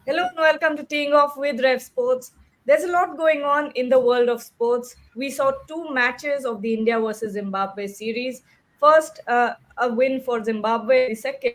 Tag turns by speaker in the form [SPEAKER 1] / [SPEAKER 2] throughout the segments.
[SPEAKER 1] Hello and welcome to Teeing Off with RevSportz. There's a lot going on in the world of sports. We saw two matches of the India versus Zimbabwe series. First, a win for Zimbabwe. The second,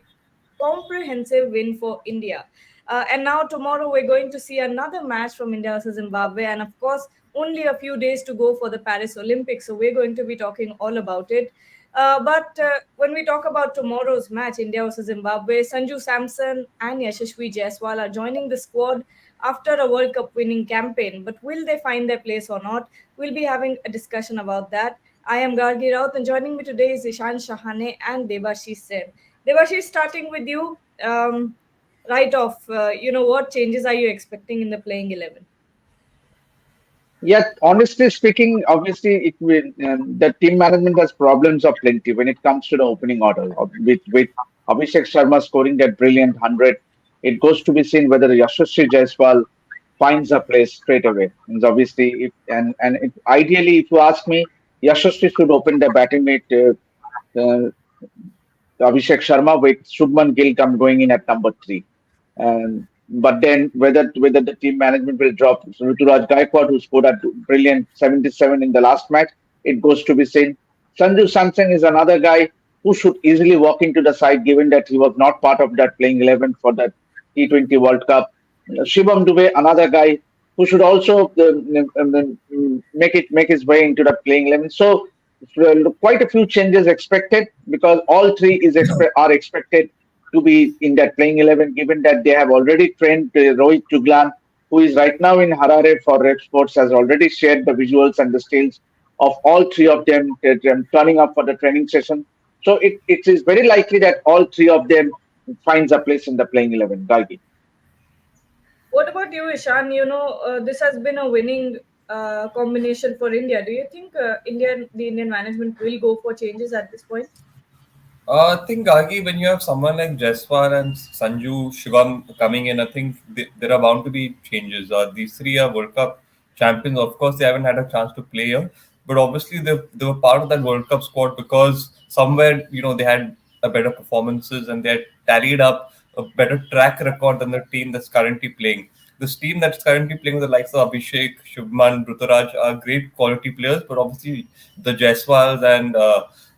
[SPEAKER 1] comprehensive win for India. And now tomorrow we're going to see another match from India versus Zimbabwe. And of course, only a few days to go for the Paris Olympics. So we're going to be talking all about it. But when we talk about tomorrow's match, India versus Zimbabwe, Sanju Samson and Yashasvi Jaiswal are joining the squad after a World Cup winning campaign. But will they find their place or not? We'll be having a discussion about that. I am Gargi Raut, and joining me today is Ishan Shahane and Debashish Sen. Debashish, starting with you, right off, what changes are you expecting in the playing 11?
[SPEAKER 2] Yeah, honestly speaking, obviously the team management has problems of plenty when it comes to the opening order. With Abhishek Sharma scoring that brilliant 100, it goes to be seen whether Yashasvi Jaiswal finds a place straight away. And obviously, ideally, if you ask me, Yashasvi should open the batting with Abhishek Sharma with Shubman Gill come going in at number three. But then whether the team management will drop Ruturaj Gaikwad, who scored a brilliant 77 in the last match, it goes to be seen. Sanju Samson is another guy who should easily walk into the side, given that he was not part of that playing 11 for the T20 World Cup. Shivam Dube, another guy who should also make his way into the playing 11. So quite a few changes expected because all three are expected to be in that playing 11, given that they have already trained Rohit Juglan, who is right now in Harare for RevSportz, has already shared the visuals and the stills of all three of them turning up for the training session. So it is very likely that all three of them finds a place in the playing 11. Galgi.
[SPEAKER 1] What about you, Ishan? This has been a winning combination for India. Do you think the Indian management will go for changes at this point?
[SPEAKER 3] I think Gagi, when you have someone like Jaiswal and Sanju Shivam coming in, I think there are bound to be changes. These three are World Cup champions. Of course, they haven't had a chance to play here, but obviously they were part of that World Cup squad because somewhere they had a better performances and they had tallied up a better track record than the team that's currently playing. This team that's currently playing with the likes of Abhishek, Shubman, Ruturaj are great quality players, but obviously the Jaiswals and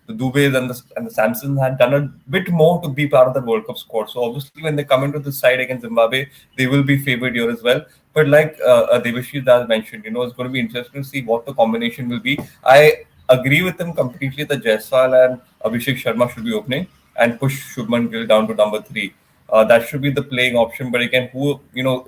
[SPEAKER 3] the Dubes and the Samsons had done a bit more to be part of the World Cup squad. So obviously, when they come into the side against Zimbabwe, they will be favoured here as well. But like Devashish has mentioned, it's going to be interesting to see what the combination will be. I agree with him completely that Jaiswal and Abhishek Sharma should be opening and push Shubman Gill down to number three. That should be the playing option. But again,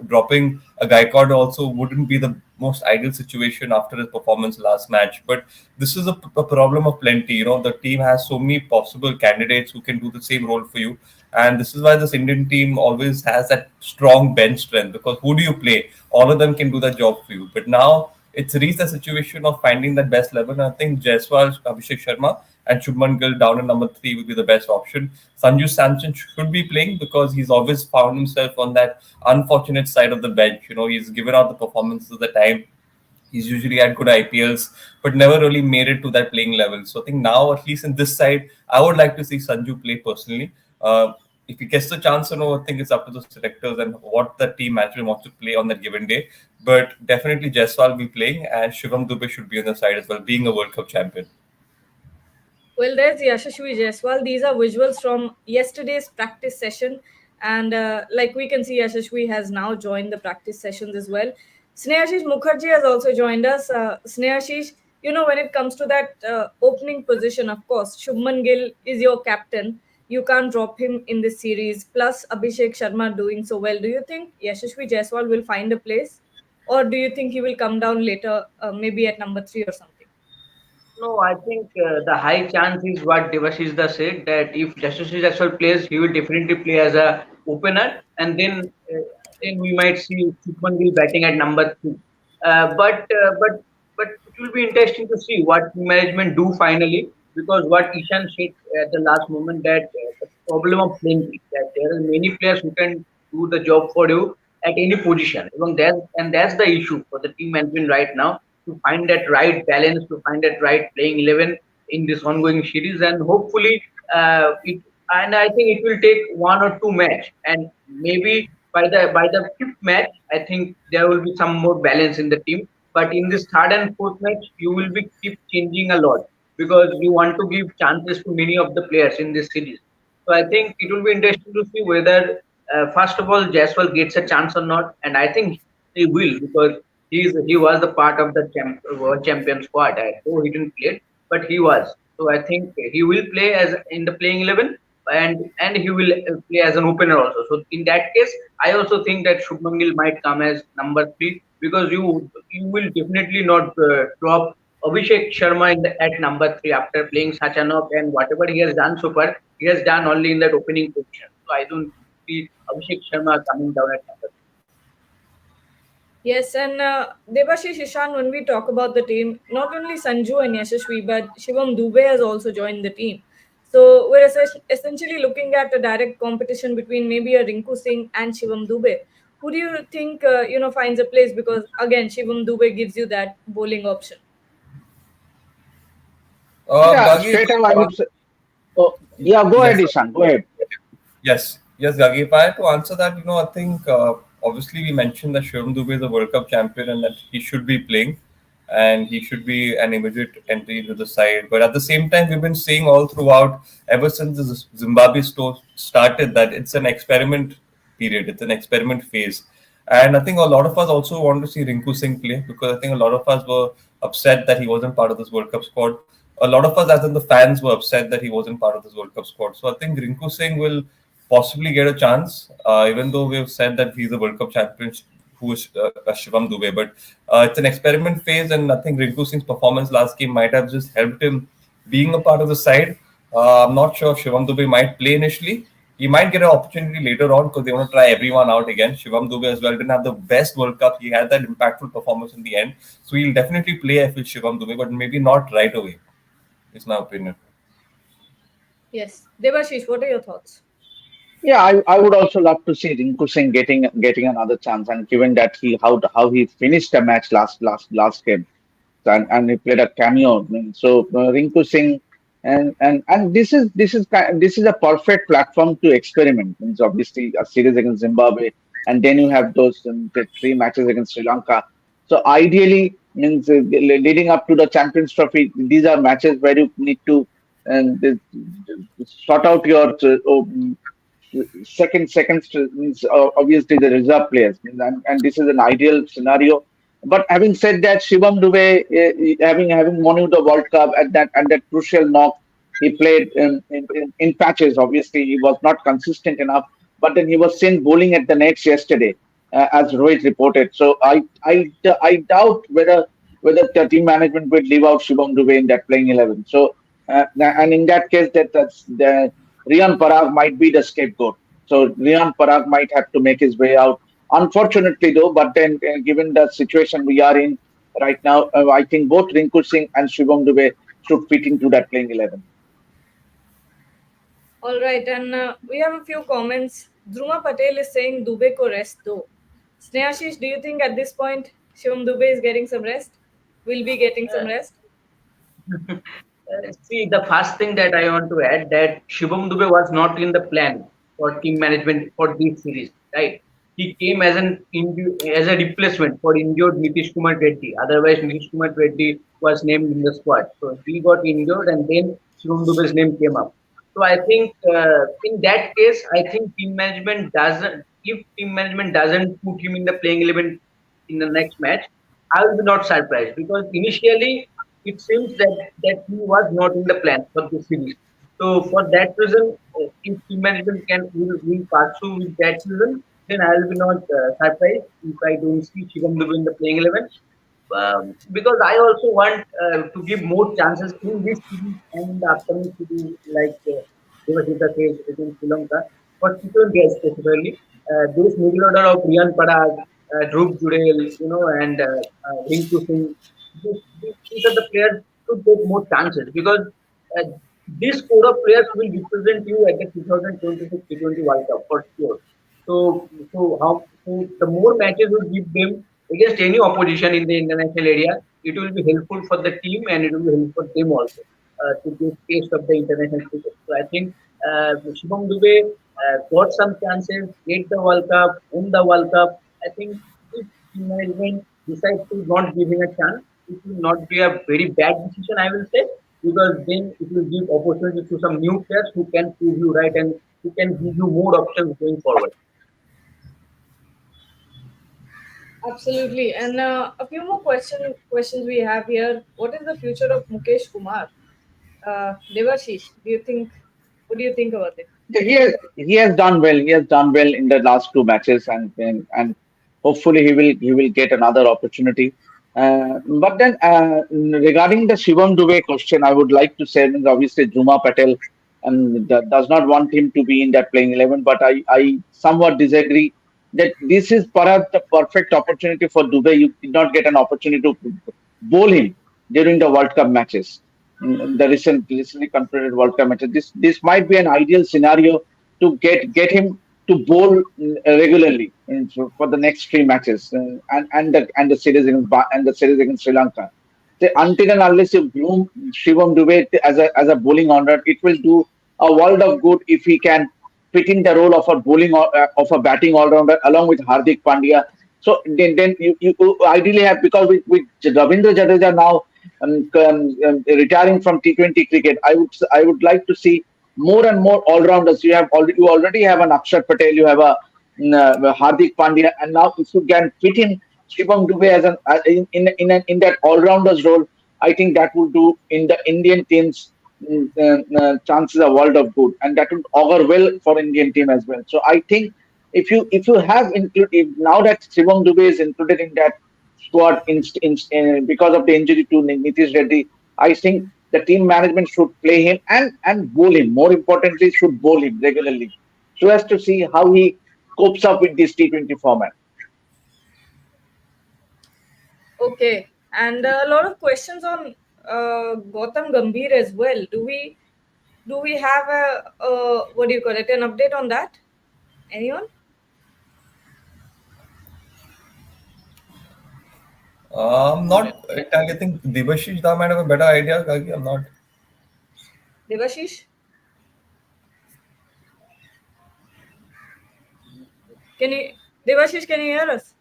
[SPEAKER 3] dropping a Gaikwad also wouldn't be the most ideal situation after his performance last match. But this is a problem of plenty. The team has so many possible candidates who can do the same role for you. And this is why this Indian team always has that strong bench strength because who do you play? All of them can do that job for you. But now it's reached the situation of finding that best level. And I think Jaiswal, Abhishek Sharma, and Shubman Gill down at number three would be the best option. Sanju Samson should be playing because he's always found himself on that unfortunate side of the bench. He's given out the performances at the time. He's usually had good IPLs, but never really made it to that playing level. So I think now, at least in this side, I would like to see Sanju play personally. If he gets the chance or no, I think it's up to the selectors and what the team management wants to play on that given day. But definitely Jaiswal will be playing and Shivam Dube should be on the side as well, being a World Cup champion.
[SPEAKER 1] Well, there's Yashasvi Jaiswal. These are visuals from yesterday's practice session. And like we can see, Yashasvi has now joined the practice sessions as well. Snehashish Mukherjee has also joined us. Snehashish, when it comes to that opening position, of course, Shubman Gill is your captain. You can't drop him in this series. Plus, Abhishek Sharma doing so well. Do you think Yashasvi Jaiswal will find a place? Or do you think he will come down later, maybe at number three or something?
[SPEAKER 4] No, I think the high chance is what Devashishda said that if Justice Jaiswal plays, he will definitely play as a opener, and then we might see Shubman Gill batting at number two. But it will be interesting to see what management do finally because what Ishan said at the last moment that the problem of plenty that there are many players who can do the job for you at any position. And that's the issue for the team management right now to find that right balance, to find that right playing 11 in this ongoing series, and hopefully it. And I think it will take one or two match, and maybe by the fifth match, I think there will be some more balance in the team. But in this third and fourth match, you will be keep changing a lot because you want to give chances to many of the players in this series. So I think it will be interesting to see whether first of all Jaiswal gets a chance or not, and I think he will because he was the part of the world champion squad. Though he didn't play, but he was. So I think he will play as in the playing 11, and he will play as an opener also. So in that case, I also think that Shubman Gill might come as number 3 because you will definitely not drop Abhishek Sharma at number 3 after playing such a knock, and whatever he has done so far, he has done only in that opening position. So I don't see Abhishek Sharma coming down at number 3.
[SPEAKER 1] Yes, and Debashish Ishan, when we talk about the team, not only Sanju and Yashasvi, but Shivam Dube has also joined the team. So we're essentially looking at a direct competition between maybe a Rinku Singh and Shivam Dube. Who do you think finds a place? Because again, Shivam Dube gives you that bowling option.
[SPEAKER 2] Yeah,
[SPEAKER 3] Gagi,
[SPEAKER 2] straight away I would say. Oh, yeah, go ahead, Ishan. Go ahead.
[SPEAKER 3] Yes, Gagi. If I had to answer that, I think obviously we mentioned that Shivam Dube is a World Cup champion and that he should be playing and he should be an immediate entry into the side. But at the same time, we've been saying all throughout, ever since the Zimbabwe started, that it's an experiment period, it's an experiment phase. And I think a lot of us also want to see Rinku Singh play because I think a lot of us were upset that he wasn't part of this World Cup squad. A lot of us, as in the fans, were upset that he wasn't part of this World Cup squad. So I think Rinku Singh will possibly get a chance, even though we've said that he's a World Cup champion who is Shivam Dube. But it's an experiment phase, and I think Rinku Singh's performance last game might have just helped him being a part of the side. I'm not sure if Shivam Dube might play initially. He might get an opportunity later on because they want to try everyone out again. Shivam Dube as well didn't have the best World Cup. He had that impactful performance in the end. So he'll definitely play with Shivam Dube, but maybe not right away. Is my opinion.
[SPEAKER 1] Yes. Debashish, what are your thoughts?
[SPEAKER 2] Yeah, I would also love to see Rinku Singh getting another chance, and given that how he finished the match last game, and he played a cameo. So Rinku Singh, and this is a perfect platform to experiment. Means obviously a series against Zimbabwe, and then you have those the 3 matches against Sri Lanka. So ideally, means leading up to the Champions Trophy, these are matches where you need to sort out your second means obviously the reserve players, and this is an ideal scenario. But having said that, Shivam Dube, having won the World Cup at that crucial knock, he played in patches. Obviously, he was not consistent enough. But then he was seen bowling at the nets yesterday, as Rohit reported. So I doubt whether the team management will leave out Shivam Dube in that playing 11. So and in that case, that's the Riyan Parag might be the scapegoat. So Riyan Parag might have to make his way out. Unfortunately, though, but then given the situation we are in right now, I think both Rinku Singh and Shivam Dube should fit into that playing 11.
[SPEAKER 1] All right, and we have a few comments. Dhruma Patel is saying Dube ko rest do. Snehashish, do you think at this point Shivam Dube is getting some rest? Will be getting some rest?
[SPEAKER 4] See, the first thing that I want to add that Shivam Dube was not in the plan for team management for this series, right? He came as as a replacement for injured Nitish Kumar Reddy. Otherwise, Nitish Kumar Reddy was named in the squad. So he got injured, and then Shivam Dube's name came up. So I think in that case, I think team management doesn't. If team management doesn't put him in the playing 11 in the next match, I will be not surprised because initially it seems that he was not in the plan for this series. So for that reason, if team management will pursue with that reason, then I will be not surprised if I don't see Shivam Dube in the playing 11. Because I also want to give more chances in this series and in the upcoming series like Devasita says against Sri Lanka for T20 especially. This middle order of Riyan Parag, Dhruv Jurel, and Rinku Singh. These are the players to take more chances because this core of players will represent you at the 2026 T20 World Cup for sure. So the more matches you give them against any opposition in the international area, it will be helpful for the team and it will be helpful for them also to get taste of the international cricket. So I think Shivam Dube got some chances, get the World Cup, win the World Cup. I think if management decides to not give him a chance, it will not be a very bad decision, I will say, because then it will give opportunity to some new players who can prove you right and who can give you more options going forward.
[SPEAKER 1] Absolutely. And a few more questions we have here. What is the future of Mukesh Kumar? Devashish, what do you think about it?
[SPEAKER 2] Yeah, he has done well. He has done well in the last two matches, and hopefully he will get another opportunity. But then regarding the Shivam Dube question, I would like to say that obviously Juma Patel does not want him to be in that playing 11, but I somewhat disagree that this is perhaps the perfect opportunity for Dube. You did not get an opportunity to bowl him during the World Cup matches, the recently concluded World Cup matches. This might be an ideal scenario to get him to bowl regularly for the next three matches, and the series against Sri Lanka. So until and unless you groom Shivam Dube as a bowling order, it will do a world of good if he can fit in the role of a of a batting all rounder along with Hardik Pandya. So then you ideally have, because with Ravindra Jadeja now retiring from T20 cricket, I would like to see more and more all rounders. You already have an Akshar Patel, you have a Hardik Pandya, and now if you can fit in Shivam Dube as in that all rounders role, I think that would do in the Indian team's chances a world of good, and that would augur well for Indian team as well. So I think if you have included, now that Shivam Dube is included in that squad because of the injury to Nitish Reddy, I think the team management should play him and bowl him. More importantly, should bowl him regularly so as to see how he copes up with this T20 format.
[SPEAKER 1] Okay, and a lot of questions on Gautam Gambhir as well. Do we have a what do you call it, an update on that? Anyone?
[SPEAKER 3] Not entirely. I think Devashish Da might have a better idea. Gagi, I'm not.
[SPEAKER 1] Devashish, can you Devashish, can you hear us?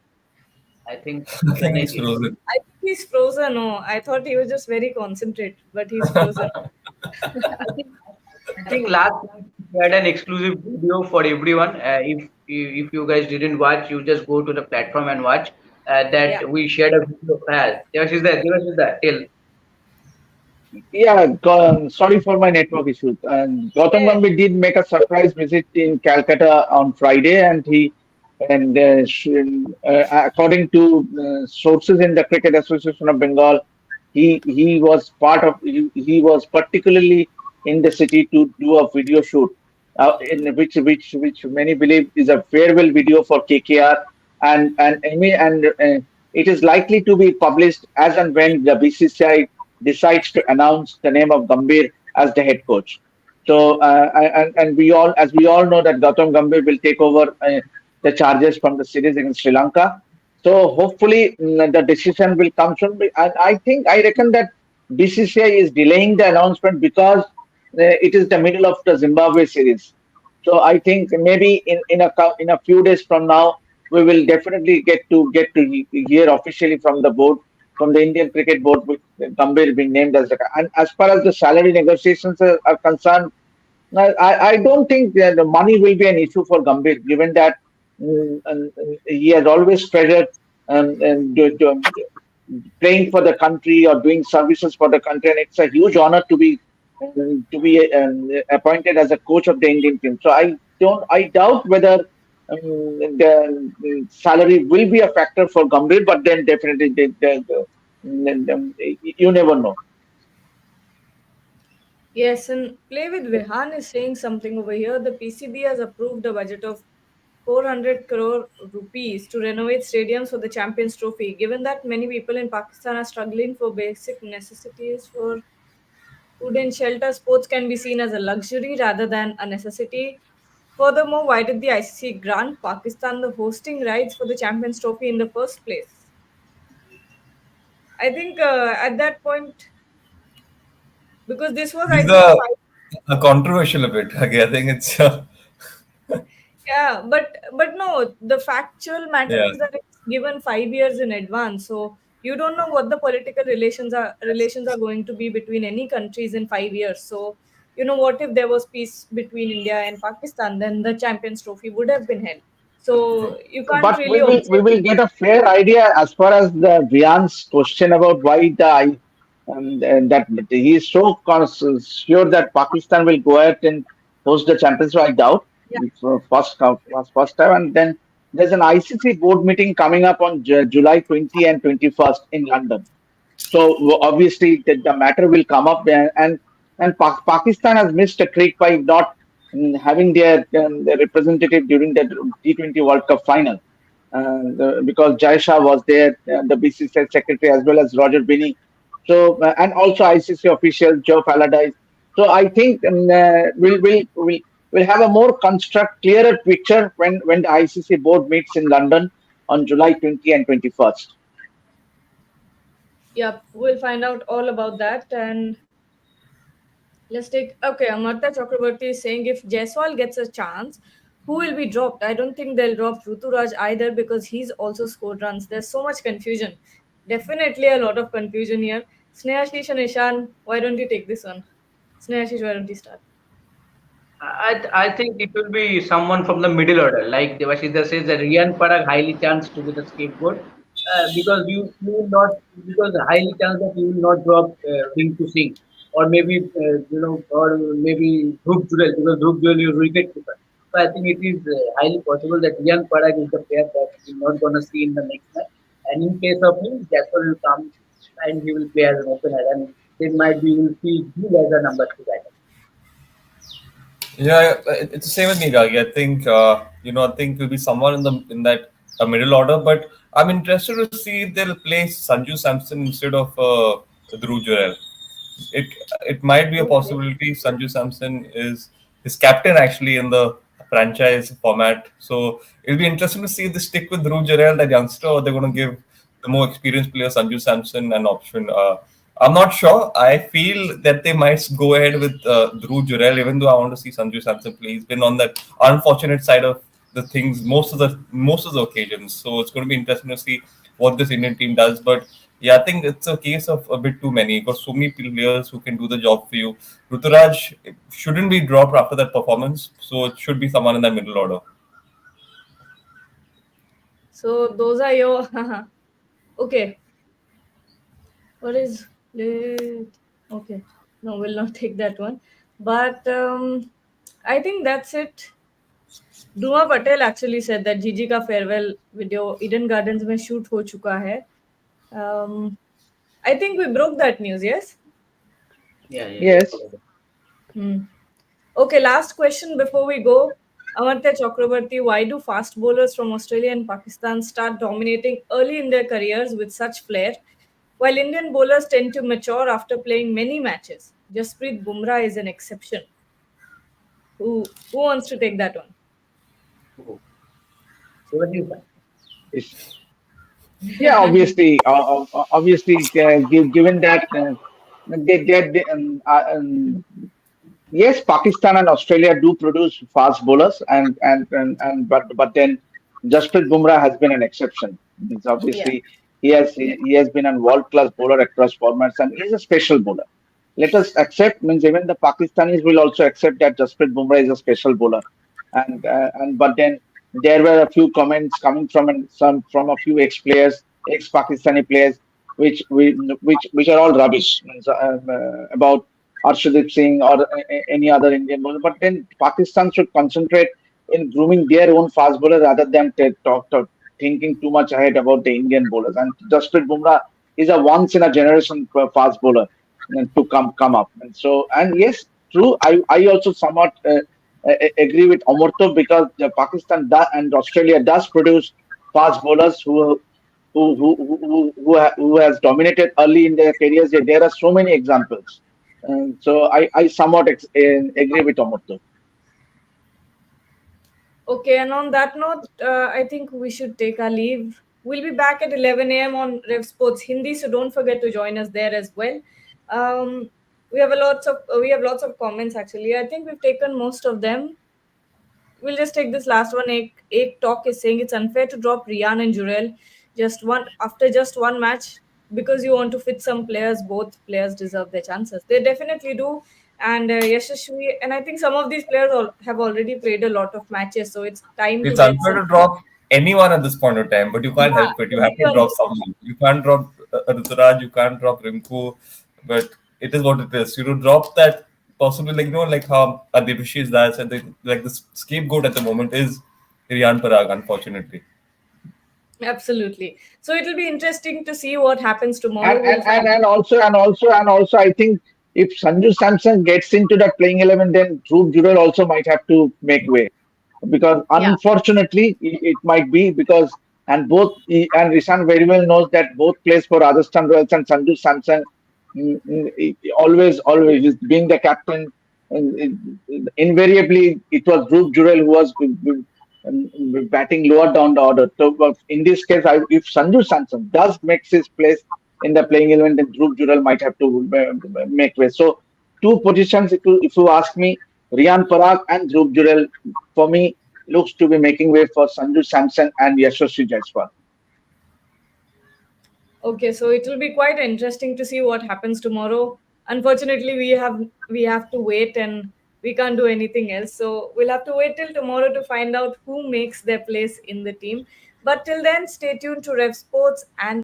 [SPEAKER 4] I think
[SPEAKER 3] I think he's frozen.
[SPEAKER 1] I think he's frozen. No, I thought he was just very concentrated, but he's frozen.
[SPEAKER 4] I think I think last night we had an exclusive video for everyone. If you guys didn't watch, you just go to the platform and watch.
[SPEAKER 1] Yeah.
[SPEAKER 4] That we shared a video. Devash is there. Devash is there. Tell.
[SPEAKER 2] Yeah, sorry for my network issues. And Gautam
[SPEAKER 1] Yeah.
[SPEAKER 2] Gambhir did make a surprise visit in Calcutta on Friday, according to sources in the Cricket Association of Bengal, he was particularly in the city to do a video shoot, in which many believe is a farewell video for KKR, and it is likely to be published as and when the BCCI decides to announce the name of Gambhir as the head coach. So, and as we all know that Gautam Gambhir will take over the charges from the series against Sri Lanka. So hopefully the decision will come soon. And I reckon that BCCI is delaying the announcement because it is the middle of the Zimbabwe series. So I think maybe in a few days from now we will definitely get to hear officially from the board, from the Indian Cricket Board, with Gambhir being named as the. And as far as the salary negotiations are concerned, I don't think that the money will be an issue for Gambhir, given that he has always treasured playing for the country or doing services for the country, and it's a huge honor to be appointed as a coach of the Indian team. So I doubt whether the salary will be a factor for Gambhir, but then definitely you never know.
[SPEAKER 1] Yes, and Play with Vihan is saying something over here. The PCB has approved a budget of 400 crore rupees to renovate stadiums for the Champions Trophy. Given that many people in Pakistan are struggling for basic necessities for food and shelter, sports can be seen as a luxury rather than a necessity. Furthermore, why did the ICC grant Pakistan the hosting rights for the Champions Trophy in the first place? I think at that point, because this was, I
[SPEAKER 3] These
[SPEAKER 1] think,
[SPEAKER 3] are controversial a bit. Okay, I think it's
[SPEAKER 1] Yeah, but no, the factual matter
[SPEAKER 3] Yeah.
[SPEAKER 1] is that it's given 5 years in advance. So you don't know what the political relations are going to be between any countries in 5 years. So what if there was peace between India and Pakistan, then the Champions Trophy would have been held. So you can't
[SPEAKER 2] But
[SPEAKER 1] really
[SPEAKER 2] we will
[SPEAKER 1] object.
[SPEAKER 2] get a fair idea as far as the Vian's question about why and that he is so sure that Pakistan will go ahead and host the championship. I doubt
[SPEAKER 1] Yeah,
[SPEAKER 2] it's first time, and then there's an ICC board meeting coming up on July 20 and 21st in London. So obviously the matter will come up there, and Pakistan has missed a trick by not having their representative during the T20 World Cup final, because Jai Shah was there, the BCCI secretary, as well as Roger Binney. So and also ICC official Joe Paladise. So I think we'll have a more clearer picture when the ICC board meets in London on July 20 and 21st.
[SPEAKER 1] yeah, we'll find out all about that. And let's take okay. Amartya Chakraborty is saying if Jaiswal gets a chance, who will be dropped? I don't think they'll drop Ruturaj either because he's also scored runs. There's so much confusion. Definitely a lot of confusion here. Snehashish and Ishan, why don't you take this one? Snehashish, why don't you start?
[SPEAKER 4] I think it will be someone from the middle order, like Devashida says that Riyan Parag highly chance to be the scapegoat, because you will not, because highly chance that you will not drop Rinku Singh, or maybe or maybe Dhruv Jurel, because Dhruv Jurel is wicket keeper. So I think it is highly possible that Riyan Parag is the player that we're not going to see in the next match. And in case of him, Jasper will come and he will play as an opener, and then might be will see Gill as a number two guy.
[SPEAKER 3] Yeah, it's the same with me, Gagi. I think I think will be someone in that middle order. But I'm interested to see if they'll play Sanju Samson instead of Dhruv Jurel. It it might be a
[SPEAKER 1] Okay.
[SPEAKER 3] possibility. Sanju Samson is his captain actually in the franchise format. So it'll be interesting to see if they stick with Dhruv Jurel, that youngster, or they're going to give the more experienced player Sanju Samson an option. I'm not sure. I feel that they might go ahead with Dhruv Jurel, even though I want to see Sanju Samson play. He's been on that unfortunate side of the things most of the occasions. So it's going to be interesting to see what this Indian team does. But yeah, I think it's a case of a bit too many. You've got so many players who can do the job for you. Ruturaj shouldn't be dropped after that performance, so it should be someone in the middle order.
[SPEAKER 1] So those are your okay. What is late? Okay. No, we'll not take that one. But I think that's it. Duma Patel actually said that Gigi का farewell video Eden Gardens में shoot हो चुका है. Um, I think we broke that news. Yes.
[SPEAKER 4] Yeah, yeah, yeah.
[SPEAKER 2] Yes.
[SPEAKER 1] Hmm. Okay. Last question before we go. Amartya Chakrabarti, why do fast bowlers from Australia and Pakistan start dominating early in their careers with such flair, while Indian bowlers tend to mature after playing many matches? Jasprit Bumrah is an exception. Who wants to take that one?
[SPEAKER 4] Oh, so what do you think?
[SPEAKER 2] Yes. Yeah, obviously, given that they yes, Pakistan and Australia do produce fast bowlers, and but then Jasprit Bumrah has been an exception. It's
[SPEAKER 1] Yeah.
[SPEAKER 2] obviously he has been a world class bowler across formats, and he's a special bowler. Let us accept, means even the Pakistanis will also accept that Jasprit Bumrah is a special bowler, and but then there were a few comments coming from a few ex players, ex Pakistani players, which are all rubbish, means, about Arshdeep Singh or any other Indian bowler. But then Pakistan should concentrate in grooming their own fast bowler rather than thinking too much ahead about the Indian bowlers. And Jasprit Bumrah is a once in a generation fast bowler to come up. And so, and yes, true. I also somewhat agree with Omurto, because Pakistan and Australia does produce fast bowlers who has dominated early in their careers. There are so many examples. So I somewhat agree with Omurto.
[SPEAKER 1] Okay, and on that note, I think we should take our leave. We'll be back at 11 a.m. on RevSportz Hindi, so don't forget to join us there as well. We have lots of comments actually. I think we've taken most of them. we'll just take this last one. Ek Talk is saying it's unfair to drop Rian and Jurel just one match because you want to fit some players. Both players deserve their chances. They definitely do. And Yashasvi, and I think some of these players have already played a lot of matches, so it's time to
[SPEAKER 3] It's
[SPEAKER 1] get
[SPEAKER 3] unfair
[SPEAKER 1] some.
[SPEAKER 3] to drop anyone at this point of time, but you can't
[SPEAKER 1] Yeah,
[SPEAKER 3] help it. You have to
[SPEAKER 1] everyone
[SPEAKER 3] drop
[SPEAKER 1] is
[SPEAKER 3] someone. You can't drop Ruturaj, you can't drop Rimku, but it is what it is. You to drop that possibly like how Adibashi is that, and like the scapegoat at the moment is Riyan Parag, unfortunately.
[SPEAKER 1] absolutely. So it'll be interesting to see what happens tomorrow.
[SPEAKER 2] And
[SPEAKER 1] We'll
[SPEAKER 2] and, and,
[SPEAKER 1] find.
[SPEAKER 2] and also and also and also I think if Sanju Samson gets into that playing 11, then Dhruv Jurel also might have to make way, because
[SPEAKER 1] Yeah,
[SPEAKER 2] unfortunately it might be because, and Rishan very well knows that both plays for Rajasthan Royals, and Sanju Samson always is being the captain. Invariably, it was Dhruv Jurel who was batting lower down the order. So in this case, if Sanju Samson does make his place in the playing 11, then Dhruv Jurel might have to make way. So two positions, if you ask me, Riyan Parag and Dhruv Jurel, for me, looks to be making way for Sanju Samson and Yashasvi Jaiswal.
[SPEAKER 1] okay, so it will be quite interesting to see what happens tomorrow. Unfortunately, we have to wait, and we can't do anything else. So we'll have to wait till tomorrow to find out who makes their place in the team. But till then, stay tuned to Rev Sports and